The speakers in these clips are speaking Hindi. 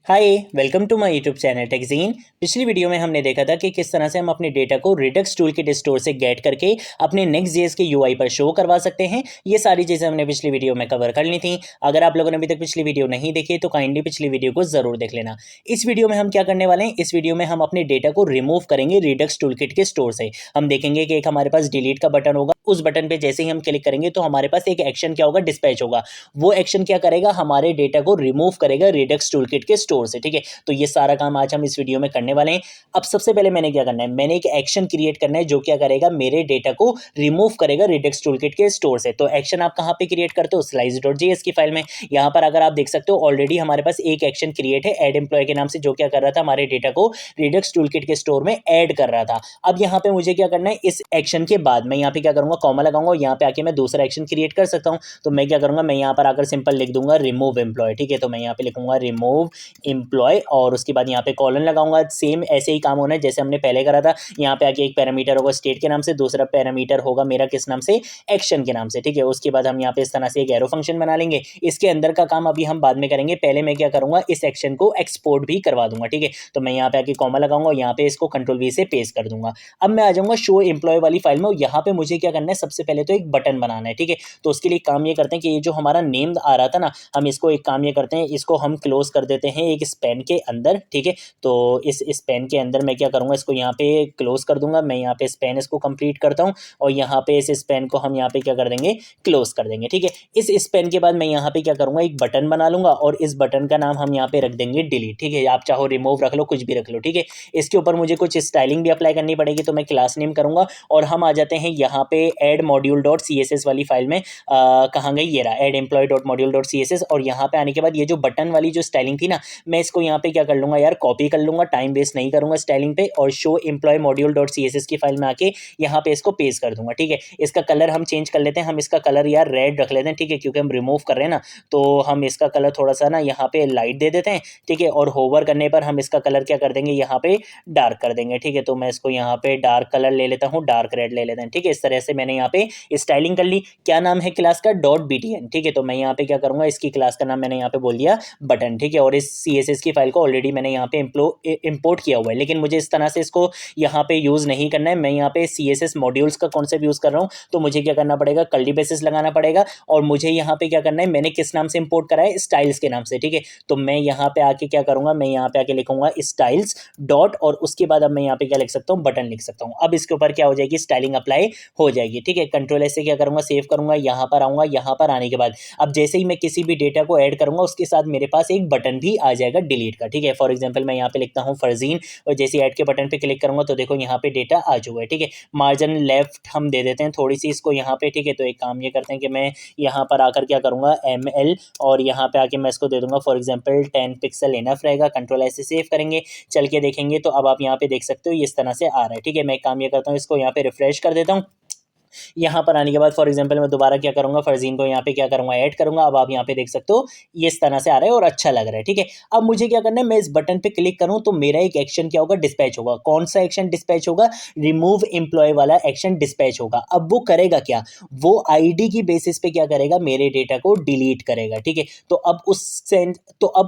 Hi welcome to my YouTube channel TechGene. पिछली वीडियो में हमने देखा था कि किस तरह से हम अपने डेटा को रिडक्स टूलकिट स्टोर से गेट करके अपने नेक्स्ट.जेएस के यूआई पर शो करवा सकते हैं। ये सारी चीज़ें हमने पिछली वीडियो में कवर कर ली थी। अगर आप लोगों ने अभी तक पिछली वीडियो नहीं देखी तो काइंडली पिछली वीडियो को जरूर देख लेना। इस वीडियो में हम क्या करने वाले हैं, इस वीडियो में हम अपने डेटा को रिमूव करेंगे रिडक्स टूलकिट के स्टोर से। हम देखेंगे कि एक हमारे पास डिलीट का बटन होगा, उस बटन पे जैसे ही हम क्लिक करेंगे तो हमारे पास एक एक्शन क्या होगा, डिस्पैच होगा। वो एक्शन क्या करेगा, हमारे डेटा को रिमूव करेगा रिडक्स टूलकिट के स्टोर से। ठीक है, तो ये सारा काम आज हम इस वीडियो में करने वाले हैं। अब सबसे पहले मैंने क्या करना है, मैंने एक एक्शन क्रिएट करना है जो क्या करेगा, मेरे डेटा को रिमूव करेगा रिडक्स टूलकिट के स्टोर से। तो एक्शन आप कहां पे क्रिएट करते हो, slice.js की फाइल में। यहां पर अगर आप देख सकते हो ऑलरेडी हमारे पास एक एक्शन क्रिएट है ऐड एम्प्लॉय के नाम से, जो क्या कर रहा था, हमारे डेटा को रिडक्स टूलकिट के स्टोर में ऐड कर रहा था। अब यहाँ पे मुझे क्या करना है, इस एक्शन के बाद मैं यहाँ पे क्या करूंगा, कॉमा लगाऊंगा, यहाँ पे आके मैं दूसरा एक्शन क्रिएट कर सकता हूँ। तो मैं क्या करूंगा, मैं यहाँ पर आकर सिंपल लिख दूंगा रिमूव एम्प्लॉय। ठीक है, तो मैं यहाँ पे लिखूंगा रिमूव एम्प्लॉय और उसके बाद यहाँ पे कॉलन लगाऊंगा। सेम ऐसे ही काम होना है जैसे हमने पहले करा था। यहाँ पे आके एक पैरामीटर होगा स्टेट के नाम से, दूसरा पैरामीटर होगा मेरा किस नाम से, एक्शन के नाम से। ठीक है, उसके बाद हम यहाँ पे इस तरह से एक एरो फंक्शन बना लेंगे। इसके अंदर का काम अभी हम बाद में करेंगे, पहले मैं क्या करूंगा, इस एक्शन को एक्सपोर्ट भी करवा दूंगा। ठीक है, तो मैं यहाँ पे आके कॉमा लगाऊंगा, यहाँ पे इसको कंट्रोल वी से पेस्ट कर दूंगा। अब मैं आ जाऊंगा शो एम्प्लॉय वाली फाइल में। यहाँ पे मुझे क्या करना है, सबसे पहले तो एक बटन बनाना है। ठीक है, तो उसके लिए काम ये करते हैं कि ये जो हमारा नेम आ रहा था ना, हम इसको एक काम ये करते हैं, इसको हम क्लोज कर देते हैं एक स्पैन के अंदर। ठीक है, तो इस स्पैन के अंदर मैं क्या करूंगा, इसको यहाँ पे क्लोज कर दूंगा। मैं यहाँ पे स्पैन इसको कंप्लीट करता हूँ और यहाँ पे इस स्पैन को हम यहाँ पे क्या कर देंगे, क्लोज कर देंगे। ठीक है, इस स्पैन के बाद मैं यहाँ पे क्या करूंगा, एक बटन बना लूंगा और इस बटन का नाम हम यहाँ पे रख देंगे डिलीट। ठीक है, आप चाहो रिमूव रख लो, कुछ भी रख लो। ठीक है, इसके ऊपर मुझे कुछ स्टाइलिंग भी अप्लाई करनी पड़ेगी, तो मैं क्लास नेम करूंगा और हम आ जाते हैं यहाँ पे add module dot C S S वाली फाइल में। कहाँ गई, ये रहा add employ dot module dot C S S. और यहाँ पे आने के बाद ये जो बटन वाली जो स्टाइलिंग थी ना, मैं इसको यहाँ पे क्या कर लूंगा यार, कॉपी कर लूंगा, टाइम वेस्ट नहीं करूंगा स्टाइलिंग पे, और show employ module dot C S S की फाइल में आके यहाँ पे इसको पेस्ट कर दूंगा। ठीक है, इसका कलर हम चेंज कर लेते हैं, हम इसका कलर यार रेड रख लेते हैं। ठीक है, क्योंकि हम रिमूव कर रहे हैं ना, तो हम इसका कलर थोड़ा सा ना यहाँ पे लाइट दे देते हैं। ठीक है, और होवर करने पर हम इसका कलर क्या कर देंगे, यहाँ पे डार्क कर देंगे। ठीक है, तो मैं इसको यहाँ पे डार्क कलर ले लेता हूँ, डार्क रेड ले लेते हैं। ठीक है, इस तरह से मैंने यहाँ पे स्टाइलिंग कर ली। क्या नाम है क्लास का, डॉट बीटीएन। ठीक है, तो मैं यहाँ पे क्या करूंगा, इसकी क्लास का नाम मैंने यहाँ पे बोल दिया बटन। ठीक है, और इस CSS की फाइल को ऑलरेडी मैंने यहाँ पे इंपोर्ट किया हुआ है, लेकिन मुझे इस तरह से इसको यहाँ पे यूज नहीं करना है। मैं यहाँ पे CSS मॉड्यूल्स का कॉन्सेप्ट यूज कर रहा हूँ, तो मुझे क्या करना पड़ेगा, कर्ली ब्रेसेस लगाना पड़ेगा। और मुझे यहाँ पे क्या करना है, मैंने किस नाम से इंपोर्ट करा है, स्टाइल्स के नाम से। ठीक है, तो मैं यहाँ पे आके क्या करूंगा, मैं यहाँ पे आके लिखूंगा स्टाइल्स डॉट, और उसके बाद अब मैं यहाँ पे क्या लिख सकता हूँ, बटन लिख सकता हूँ। अब इसके ऊपर क्या हो जाएगी, स्टाइलिंग अप्लाई हो जाएगी। ठीक है, कंट्रोल ऐसे क्या करूंगा, सेव करूंगा, यहाँ पर आऊंगा। यहाँ पर आने के बाद अब जैसे ही मैं किसी भी डेटा को ऐड करूंगा, उसके साथ मेरे पास एक बटन भी आ जाएगा डिलीट का। ठीक है, फॉर एग्जांपल मैं यहाँ पे लिखता हूँ फरजीन, और जैसे ऐड के बटन पे क्लिक करूंगा तो देखो यहाँ पे डेटा आ चुका है। ठीक है, मार्जिन लेफ्ट हम दे देते हैं थोड़ी सी इसको यहाँ पे। ठीक है, तो एक काम ये करते हैं कि मैं यहाँ पर आकर क्या करूंगा, ML, और यहाँ पे आके मैं इसको दे दूंगा फॉर एग्जाम्पल 10 पिक्सल इनफ रहेगा। कंट्रोल ऐसे सेव करेंगे, चल के देखेंगे तो अब आप यहाँ पे देख सकते हो इस तरह से आ रहा है। ठीक है, मैं एक काम ये करता हूँ, इसको यहाँ पे रिफ्रेश कर देता हूँ। यहाँ पर आने के बाद फॉर एग्जांपल मैं दोबारा क्या करूंगा, फरजीन को यहाँ पे क्या करूंगा, ऐड करूंगा। अब आप यहाँ पे देख सकते हो ये इस तरह से आ रहा है और अच्छा लग रहा है। ठीक है, अब मुझे क्या करना है, मैं इस बटन पे क्लिक करूं तो मेरा एक एक्शन क्या होगा, डिस्पैच होगा। कौन सा एक्शन डिस्पैच होगा, रिमूव एम्प्लॉय वाला एक्शन डिस्पैच होगा। अब वो करेगा क्या, वो आईडी की बेसिस पे क्या करेगा, मेरे डेटा को डिलीट करेगा। ठीक है, तो अब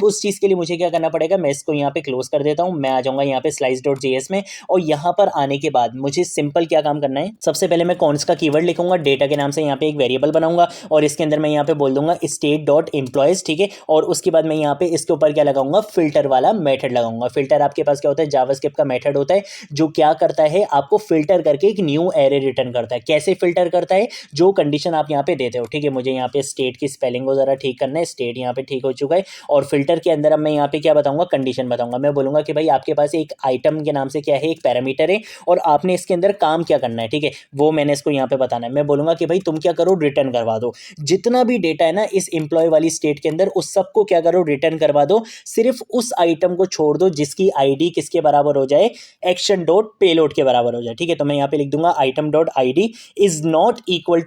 उस चीज के लिए मुझे क्या करना पड़ेगा, मैं इसको यहाँ पे क्लोज कर देता हूँ। मैं आ जाऊंगा यहाँ पे slice.js में, और यहाँ पर आने के बाद मुझे सिंपल क्या काम करना है, सबसे पहले मैं कौन सा कीवर्ड लिखूंगा, डेटा के नाम से यहाँ पे एक वेरिएबल बनाऊंगा और इसके अंदर मैं यहाँ पे बोल दूंगा स्टेट डॉट एम्प्लॉयज। ठीक है, और उसके बाद मैं यहाँ पे इसके ऊपर क्या लगाऊंगा, फिल्टर वाला मेथड लगाऊंगा। फिल्टर आपके पास क्या होता है, जावास्क्रिप्ट का मेथड होता है जो क्या करता है, आपको फिल्टर करके एक न्यू एरे रिटर्न करता है। कैसे फिल्टर करता है, जो कंडीशन आप यहाँ पे देते हो। ठीक है, मुझे यहाँ पे स्टेट की स्पेलिंग को जरा ठीक करना है, स्टेट यहाँ पे ठीक हो चुका है। और फिल्टर के अंदर अब मैं यहाँ पे क्या बताऊंगा, कंडीशन बताऊंगा। मैं बोलूंगा कि भाई आपके पास एक आइटम के नाम से क्या है, एक पैरामीटर है, और आपने इसके अंदर काम क्या करना है। ठीक है, वो मैंने इसको यहाँ पे बताना है। मैं बोलूंगा कि भाई तुम क्या करो, रिटर्न करवा दो जितना भी डेटा है ना इस एम्प्लॉय वाली स्टेट के अंदर, उस सबको क्या करो, रिटर्न करवा दो। सिर्फ उस आइटम को छोड़ दो जिसकी आईडी किसके बराबर हो जाए, एक्शन डॉट पेलोड के बराबर हो जाए। ठीक है, तो मैं यहाँ पे लिख दूंगा item dot ID is not equal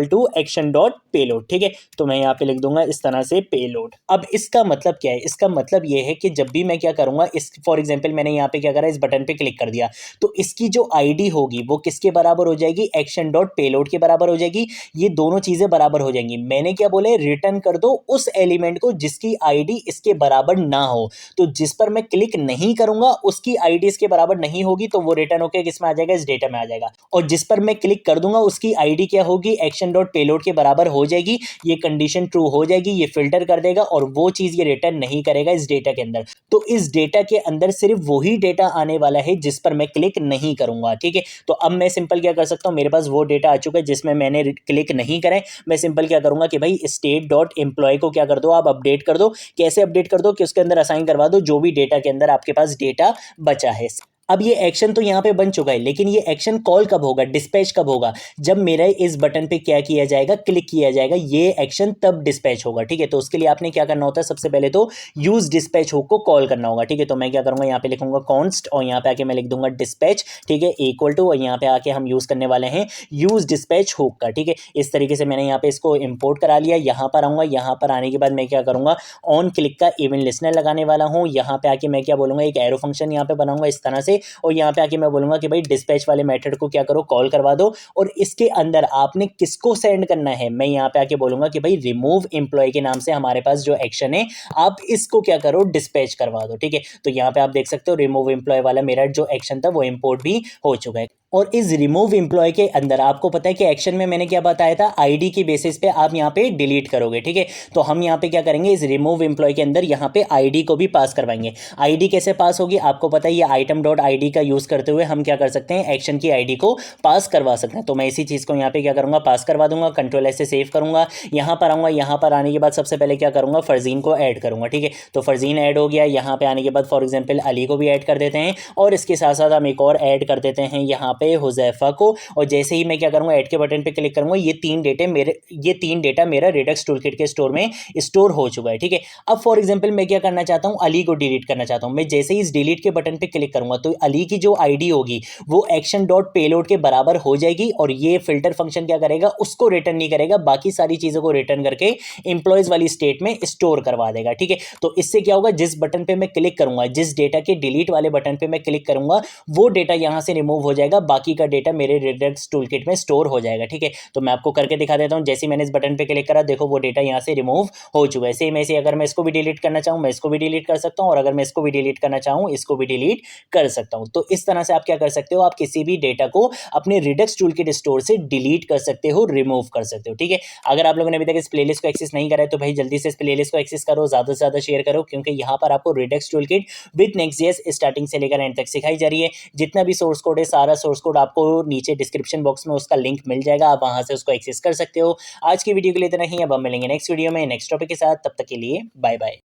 to action dot payload. ठीक है, तो मैं यहाँ पे लिख दूंगा इस तरह से पेलोड। अब इसका मतलब क्या है, इसका मतलब ये है कि जब भी मैं क्या करूंगा, इस फॉर एग्जाम्पल मैंने यहाँ पे क्या करा, इस बटन पे क्लिक कर दिया, तो इसकी जो आईडी होगी वो किसके बराबर हो जाएगी, एक्शन डॉट पेलोड के बराबर हो जाएगी, ये दोनों चीजें बराबर हो जाएंगी। मैंने क्या बोले, रिटर्न कर दो उस एलिमेंट को जिसकी आईडी इसके बराबर ना हो। तो जिस पर मैं क्लिक नहीं करूंगा उसकी आईडी इसके बराबर नहीं होगी, तो वो रिटर्न होकर किसमें आ जाएगा, इस डेटा में आ जाएगा। और जिस पर मैं क्लिक कर दूंगा उसकी आईडी क्या होगी, एक्शन डॉट पेलोड के बराबर हो जाएगी, ये कंडीशन ट्रू हो जाएगी, ये फिल्टर कर देगा और वो चीज ये रिटर्न नहीं करेगा इस डेटा के अंदर। तो इस डेटा के अंदर सिर्फ वही डेटा आने वाला है जिस पर मैं क्लिक नहीं करूंगा, ठीक है। तो अब मैं सिंपल क्या कर सकता हूं, मेरे पास वो डेटा आ चुका है जिसमें मैंने क्लिक नहीं करें। मैं सिंपल क्या करूंगा कि भाई स्टेट डॉट एम्प्लॉय को क्या कर दो, आप अपडेट कर दो। कैसे अपडेट कर दो कि उसके अंदर असाइन करवा दो जो भी डेटा के अंदर आपके पास डेटा बचा है। अब ये एक्शन तो यहाँ पे बन चुका है, लेकिन ये एक्शन कॉल कब होगा, डिस्पैच कब होगा, जब मेरा इस बटन पे क्या किया जाएगा, क्लिक किया जाएगा, ये एक्शन तब डिस्पैच होगा, ठीक है। तो उसके लिए आपने क्या करना होता है, सबसे पहले तो यूज डिस्पैच हुक को कॉल करना होगा, ठीक है। तो मैं क्या करूंगा, यहाँ पे लिखूंगा कॉन्स्ट और यहाँ पे आके मैं लिख दूंगा डिस्पैच, ठीक है, इक्वल टू, और यहाँ पे आके हम यूज करने वाले हैं यूज डिस्पैच हुक का, ठीक है। इस तरीके से मैंने यहाँ पे इसको इंपोर्ट करा लिया। यहाँ पर आऊंगा, यहाँ पर आने के बाद मैं क्या करूंगा, ऑन क्लिक का इवन लिसनर लगाने वाला हूँ। यहाँ पे आके मैं क्या बोलूंगा, एक एरो फंक्शन यहाँ पे बनाऊंगा इस तरह से, और यहाँ पे आके मैं बोलूंगा कि भाई डिस्पैच वाले मेथड को क्या करो, कॉल करवा दो। और इसके अंदर आपने किसको सेंड करना है, मैं यहाँ पे आके बोलूंगा कि भाई रिमूव एम्प्लॉय के नाम से हमारे पास जो एक्शन है, आप इसको क्या करो, डिस्पैच करवा दो, ठीक है। तो यहाँ पे आप देख सकते हो रिमूव एम्प्लॉय वाला मेरा जो एक्शन था वो इंपोर्ट भी हो चुका है। और इस रिमूव एम्प्लॉय के अंदर आपको पता है कि एक्शन में मैंने क्या बताया था, आईडी की बेसिस पे आप यहाँ पे डिलीट करोगे, ठीक है। तो हम यहाँ पे क्या करेंगे, इस रिमूव एम्प्लॉय के अंदर यहाँ पे आईडी को भी पास करवाएंगे। आईडी कैसे पास होगी, आपको पता है, ये आइटम डॉट आईडी का यूज करते हुए हम क्या कर सकते हैं, एक्शन की आईडी को पास करवा सकते हैं। तो मैं इसी चीज को यहाँ पे क्या करूंगा, पास करवा दूंगा, कंट्रोल एस से सेव करूंगा। यहाँ पर आऊंगा, यहाँ पर आने के बाद सबसे पहले क्या करूंगा, फरजीन को ऐड करूंगा, ठीक है। तो फरजीन ऐड हो गया। यहाँ पे आने के बाद फॉर एग्जाम्पल अली को भी ऐड कर देते हैं, और इसके साथ साथ हम एक और ऐड कर देते हैं यहाँ पे हुजैफा को। और जैसे ही मैं क्या करूंगा, ऐड के बटन पे क्लिक करूंगा, ये तीन डेटा मेरा रिडक्स टूलकिट के स्टोर में स्टोर हो चुका है, ठीक है। अब फॉर एग्जांपल मैं क्या करना चाहता हूं, अली को डिलीट करना चाहता हूं। मैं जैसे ही इस डिलीट के बटन पे क्लिक करूंगा तो अली की जो आईडी होगी वो एक्शन डॉट पेलोड के बराबर हो जाएगी, और ये फिल्टर फंक्शन क्या करेगा, उसको रिटर्न नहीं करेगा, बाकी सारी चीजों को रिटर्न करके इंप्लॉयज वाली स्टेट में स्टोर करवा देगा, ठीक है। तो इससे क्या होगा, जिस बटन पे मैं क्लिक करूंगा, जिस डेटा के डिलीट वाले बटन पे मैं क्लिक करूंगा, वो डेटा यहां से रिमूव हो जाएगा, बाकी का डेटा मेरे रिडक्स टूलकिट में स्टोर हो जाएगा, ठीक है। तो मैं आपको करके दिखा देता हूं। जैसे मैंने इस बटन पे क्लिक करा, देखो वो डेटा यहां से रिमूव हो चुका है। सेम ऐसे अगर मैं इसको भी डिलीट करना चाहूं, मैं इसको भी डिलीट कर सकता हूं, और अगर मैं इसको भी डिलीट करना चाहूं, इसको भी डिलीट कर सकता हूं। तो इस तरह से आप क्या कर सकते हो, आप किसी भी डेटा को अपने रिडक्स टूलकिट स्टोर से डिलीट कर सकते हो, रिमूव कर सकते हो, ठीक है। अगर आप लोगों ने अभी तक इस प्लेलिस्ट को एक्सेस नहीं करा है तो भाई जल्दी से इस प्लेलिस्ट को एक्सेस करो, ज्यादा से ज्यादा शेयर करो, क्योंकि यहाँ पर आपको रिडक्स टूलकिट विद नेक्स्ट.जेएस स्टार्टिंग से लेकर एंड तक सिखाई जा रही है। जितना भी सोर्स कोड है, सारा सोर्स कोड आपको नीचे डिस्क्रिप्शन बॉक्स में उसका लिंक मिल जाएगा, आप वहां से उसको एक्सेस कर सकते हो। आज की वीडियो के लिए इतना ही, अब हम मिलेंगे नेक्स्ट वीडियो में नेक्स्ट टॉपिक के साथ, तब तक के लिए बाय बाय।